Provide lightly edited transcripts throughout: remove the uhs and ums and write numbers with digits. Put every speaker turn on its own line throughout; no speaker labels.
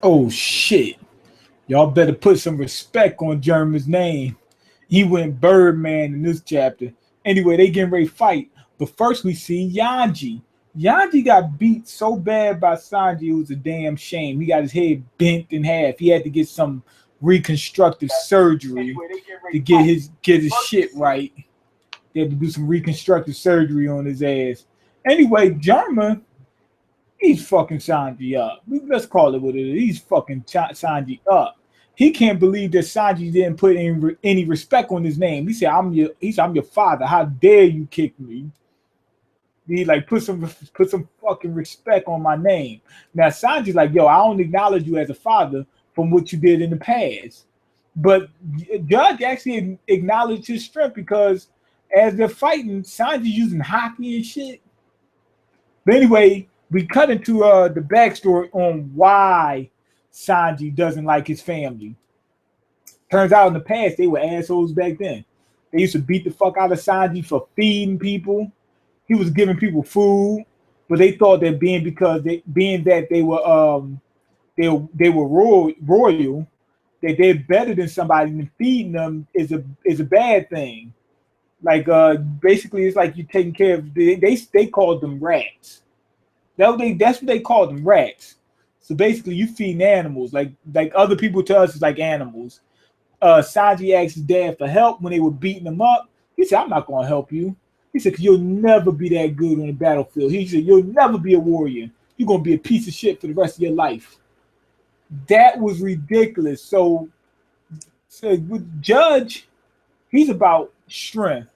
Oh shit. Y'all better put some respect on German's name. He went Birdman in this chapter. Anyway, they getting ready to fight. But first we see Yanji. Yanji got beat so bad by Sanji, it was a damn shame. He got his head bent in half. He had to get some reconstructive surgery to get his shit right. They had to do some reconstructive surgery on his ass. Anyway, German, he's fucking Sanji up. Let's call it what it is. He's fucking Sanji up. He can't believe that Sanji didn't put any respect on his name. He said, I'm your father. How dare you kick me?" He like put some fucking respect on my name. Now Sanji's like, yo, I don't acknowledge you as a father from what you did in the past. But Judge actually acknowledged his strength because as they're fighting, Sanji using hockey and shit. But anyway, we cut into the backstory on why Sanji doesn't like his family. Turns out in the past they were assholes back then. They used to beat the fuck out of Sanji for feeding people. He was giving people food, but they thought that being that they were royal, that they're better than somebody and feeding them is a bad thing. Like basically it's like you're taking care of they called them rats. That's what they called them, rats. So basically you feeding animals, like other people tell us it's like animals. Sanji asked his dad for help when they were beating him up. He said, I'm not gonna help you. He said, 'Cause you'll never be that good on the battlefield. He said, you'll never be a warrior. You're gonna be a piece of shit for the rest of your life. That was ridiculous. So with Judge, he's about strength.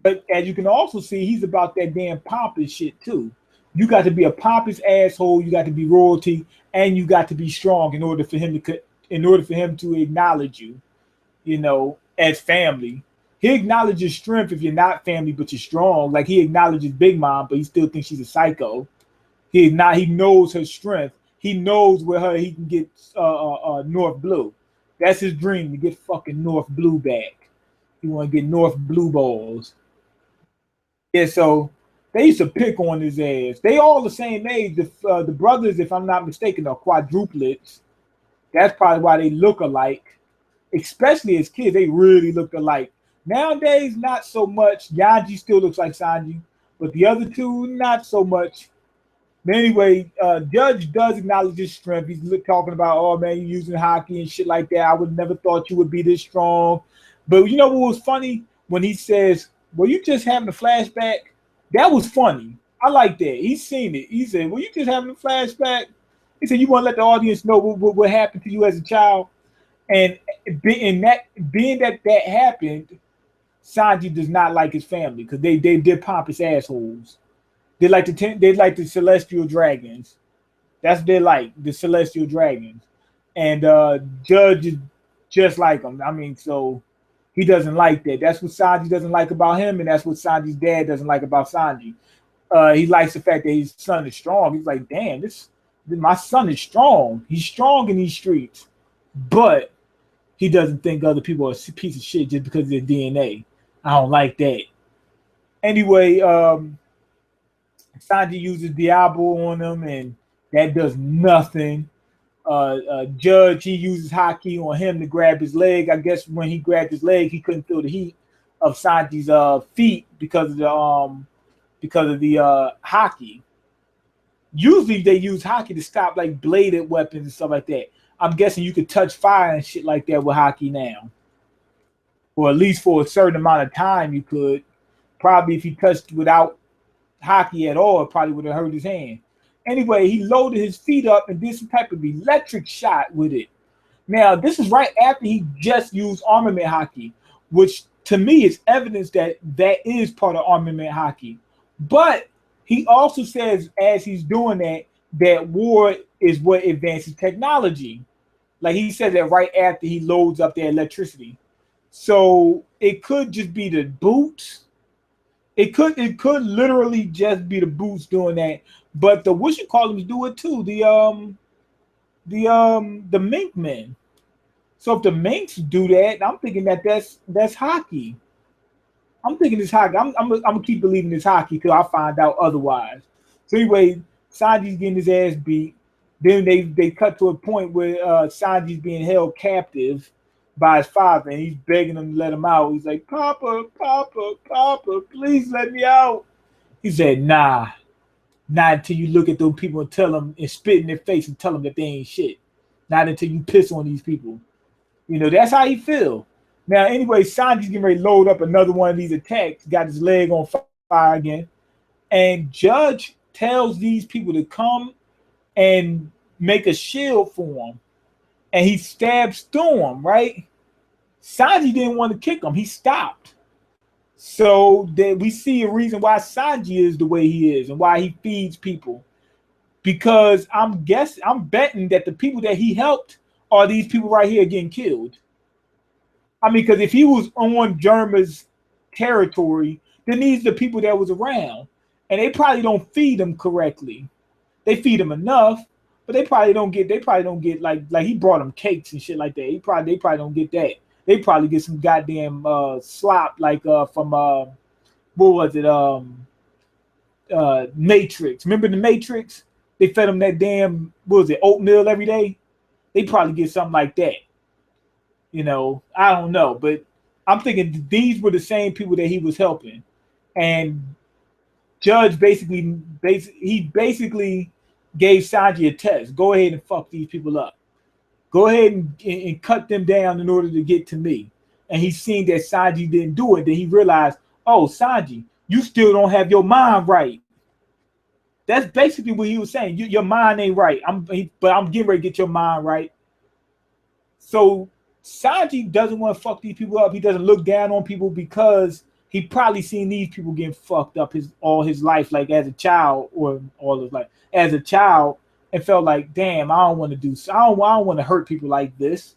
But as you can also see, he's about that damn pompous shit too. You got to be a pompous asshole, you got to be royalty, and you got to be strong in order for him to acknowledge you, as family. He acknowledges strength if you're not family, but you're strong. Like he acknowledges Big Mom, but he still thinks she's a psycho. He knows her strength. He knows where he can get North Blue. That's his dream, to get fucking North Blue back. He want to get North Blue balls. Yeah, so they used to pick on his ass. They all the same age. The brothers, if I'm not mistaken, are quadruplets. That's probably why they look alike. Especially as kids, they really look alike. Nowadays, not so much. Yaji still looks like Sanji, but the other two, not so much. But anyway, Judge does acknowledge his strength. He's talking about, oh man, you're using hockey and shit like that. I would never thought you would be this strong. But you know what was funny? When he says, well, you just having a flashback? That was funny. I like that. He's seen it. He said, well, you just having a flashback? He said, you want to let the audience know what happened to you as a child? And being that happened, Sanji does not like his family because they're pompous assholes. They like the celestial dragons. That's what they like, the celestial dragons. And Judge is just like them. I mean, so he doesn't like that. That's what Sanji doesn't like about him, and that's what Sanji's dad doesn't like about Sanji. He likes the fact that his son is strong. He's like, damn, my son is strong. He's strong in these streets, but he doesn't think other people are a piece of shit just because of their DNA. I don't like that. Anyway, Sanji uses Diablo on him, and that does nothing. Judge, he uses hockey on him to grab his leg. I guess when he grabbed his leg, he couldn't feel the heat of Sanji's feet because of the hockey. Usually they use hockey to stop like bladed weapons and stuff like that. I'm guessing you could touch fire and shit like that with hockey now. Or at least for a certain amount of time you could. Probably if he touched without hockey at all, it probably would have hurt his hand. Anyway, he loaded his feet up and did some type of electric shot with it. Now, this is right after he just used armament hockey, which to me is evidence that is part of armament hockey. But he also says, as he's doing that war is what advances technology. Like he said that right after he loads up the electricity. So it could just be the boots. It could literally just be the boots doing that. But the whatchamacallits do it too. The mink men. So if the minks do that, I'm thinking that's hockey. I'm thinking it's hockey. I'm gonna keep believing it's hockey till I find out otherwise. So anyway, Sanji's getting his ass beat. Then they cut to a point where Sanji's being held captive by his father, and he's begging him to let him out. He's like, Papa, Papa, Papa, please let me out. He said, Nah, not until you look at those people and tell them and spit in their face and tell them that they ain't shit. Not until you piss on these people. You know, that's how he feel. Now, anyway, Sanji's getting ready to load up another one of these attacks, got his leg on fire again. And Judge tells these people to come and make a shield for him. And he stabs through him, right? Sanji didn't want to kick him. He stopped. So that we see a reason why Sanji is the way he is and why he feeds people. Because I'm betting that the people that he helped are these people right here getting killed. I mean, because if he was on Germa's territory, then these are the people that was around. And they probably don't feed them correctly. They feed them enough, but they probably don't get like he brought them cakes and shit like that. They probably don't get that. They probably get some goddamn slop like from what was it? Matrix. Remember the Matrix? They fed them that damn, what was it, oatmeal every day? They probably get something like that. You know, I don't know, but I'm thinking these were the same people that he was helping. And Judge basically gave Sanji a test. Go ahead and fuck these people up. Go ahead and cut them down in order to get to me. And he seen that Sanji didn't do it. Then he realized, oh, Sanji, you still don't have your mind right. That's basically what he was saying. Your mind ain't right. But I'm getting ready to get your mind right. So Sanji doesn't want to fuck these people up. He doesn't look down on people because he probably seen these people getting fucked up all his life, like as a child or all his life. As a child, and felt like, damn, I don't want to hurt people like this.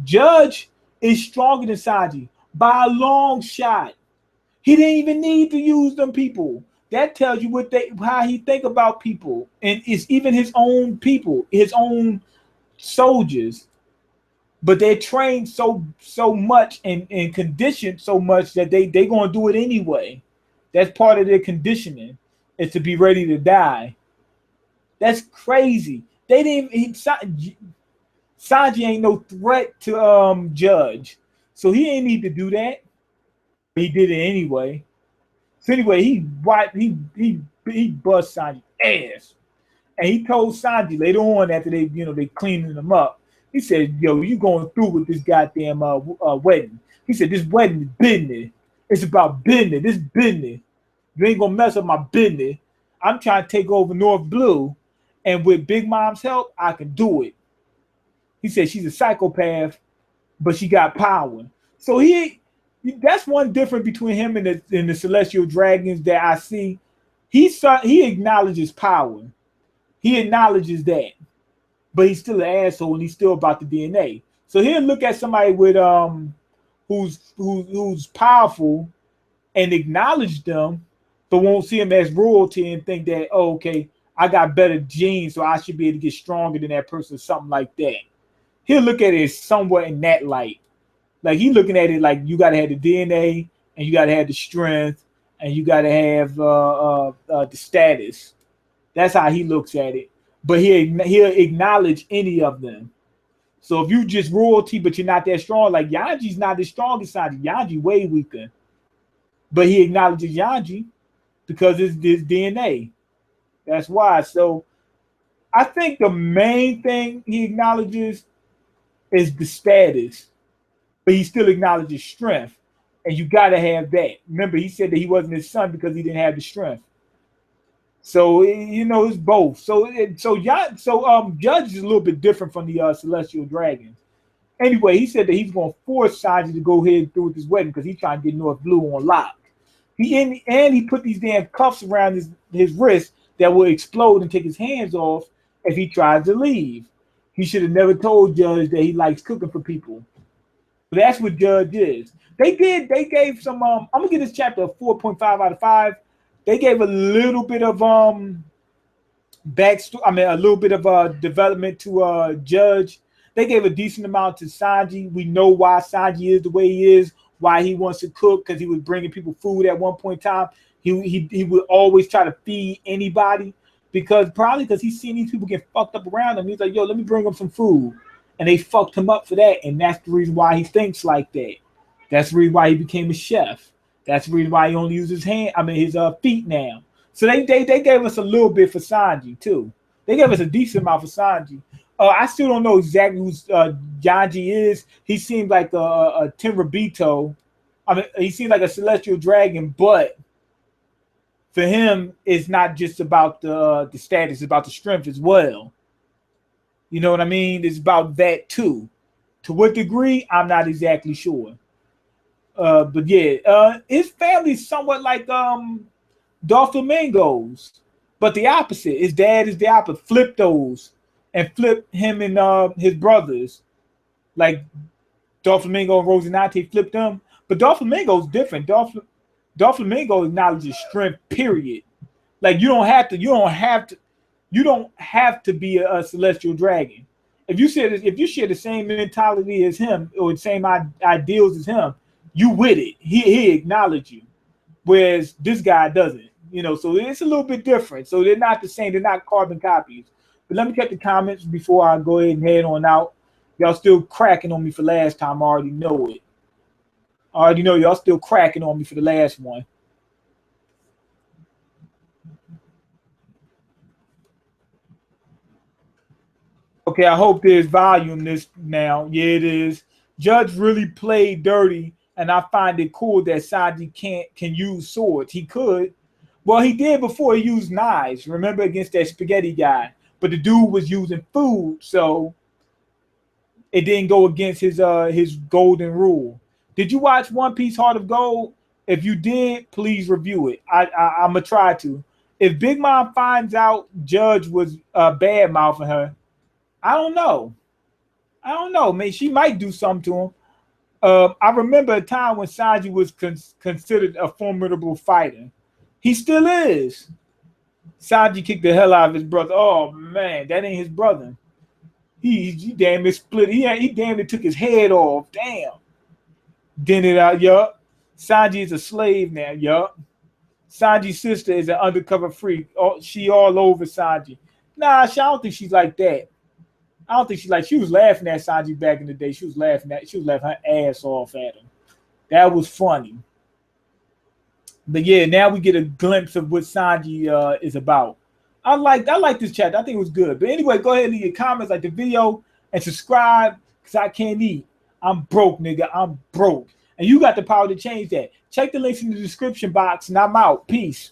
Judge is stronger than Sanji by a long shot. He didn't even need to use them people. That tells you how he think about people, and it's even his own people, his own soldiers. But they're trained so much and conditioned so much that they gonna do it anyway. That's part of their conditioning, is to be ready to die. That's crazy. They didn't. Sanji ain't no threat to Judge, so he ain't need to do that. He did it anyway. So anyway, he bust Sanji's ass, and he told Sanji later on after they cleaning him up. He said, "Yo, you going through with this goddamn wedding?" He said, "This wedding is business. It's about business. This business. You ain't gonna mess up my business. I'm trying to take over North Blue, and with Big Mom's help, I can do it." He said she's a psychopath, but she got power. So that's one difference between him and the Celestial Dragons that I see. He acknowledges power. He acknowledges that. But he's still an asshole and he's still about the DNA. So he'll look at somebody with who's powerful and acknowledge them, but won't see him as royalty and think that, oh, okay, I got better genes, so I should be able to get stronger than that person, something like that. He'll look at it somewhat in that light. Like he's looking at it like you gotta have the DNA and you gotta have the strength and you gotta have the status. That's how he looks at it. But he'll acknowledge any of them. So if you just royalty, but you're not that strong, like Yanji's not as strong as Sanji. Yanji way weaker. But he acknowledges Yanji because it's this DNA. That's why. So I think the main thing he acknowledges is the status. But he still acknowledges strength. And you gotta have that. Remember, he said that he wasn't his son because he didn't have the strength. So it's both. Judge is a little bit different from the Celestial Dragons. Anyway, he said that he's going to force Sanji to go ahead through with his wedding because he's trying to get North Blue on lock. He put these damn cuffs around his wrist that will explode and take his hands off if he tries to leave. He should have never told Judge that he likes cooking for people. But that's what Judge is. They gave some. I'm gonna give this chapter a 4.5 out of 5. They gave a little bit of backstory. I mean, a little bit of development to Judge. They gave a decent amount to Sanji. We know why Sanji is the way he is. Why he wants to cook, because he was bringing people food at one point in time. He would always try to feed anybody. because probably because he's seen these people get fucked up around him. He's like, yo, let me bring him some food. And they fucked him up for that. And that's the reason why he thinks like that. That's the reason why he became a chef. That's the reason why he only uses his feet now. So they gave us a little bit for Sanji too. They gave us a decent amount for Sanji. I still don't know exactly who Yanji is. He seemed like a Tenryubito. I mean, he seemed like a celestial dragon, but for him, it's not just about the status; it's about the strength as well. You know what I mean? It's about that too. To what degree, I'm not exactly sure. But yeah, his family's somewhat like Doflamingo's, but the opposite. His dad is the opposite. Flip those and flip him and his brothers. Like Doflamingo and Rosinante flipped them. But Doflamingo's different. Doflamingo acknowledges strength, period. Like you don't have to be a celestial dragon. If you share the same mentality as him or the same ideals as him, you with it. He acknowledge you. Whereas this guy doesn't. You know, so it's a little bit different. So they're not the same, they're not carbon copies. But let me get the comments before I go ahead and head on out. Y'all still cracking on me for last time. I already know it. I already know y'all still cracking on me for the last one. Okay, I hope there's volume this now. Yeah, it is. Judge really played dirty, and I find it cool that Sanji can use swords. He could. Well, he did before he used knives. Remember against that spaghetti guy. But the dude was using food, so it didn't go against his golden rule. Did you watch One Piece Heart of Gold? If you did, please review it. I'm gonna try to. If Big Mom finds out Judge was bad mouthing her, I don't know. I don't know. Man, she might do something to him. I remember a time when Sanji was considered a formidable fighter. He still is. Sanji kicked the hell out of his brother. Oh man, that ain't his brother. He damn near split. He damn near took his head off. Damn. Did it out, yup. Sanji is a slave now, yup. Sanji's sister is an undercover freak. Oh, she all over Sanji. Nah, I don't think she's like that. I don't think she was laughing at Sanji back in the day. She was laughing her ass off at him. That was funny. But yeah, now we get a glimpse of what Sanji is about. I like this chapter. I think it was good. But anyway, go ahead and leave your comments, like the video, and subscribe because I can't eat. I'm broke, nigga. I'm broke. And you got the power to change that. Check the links in the description box, and I'm out. Peace.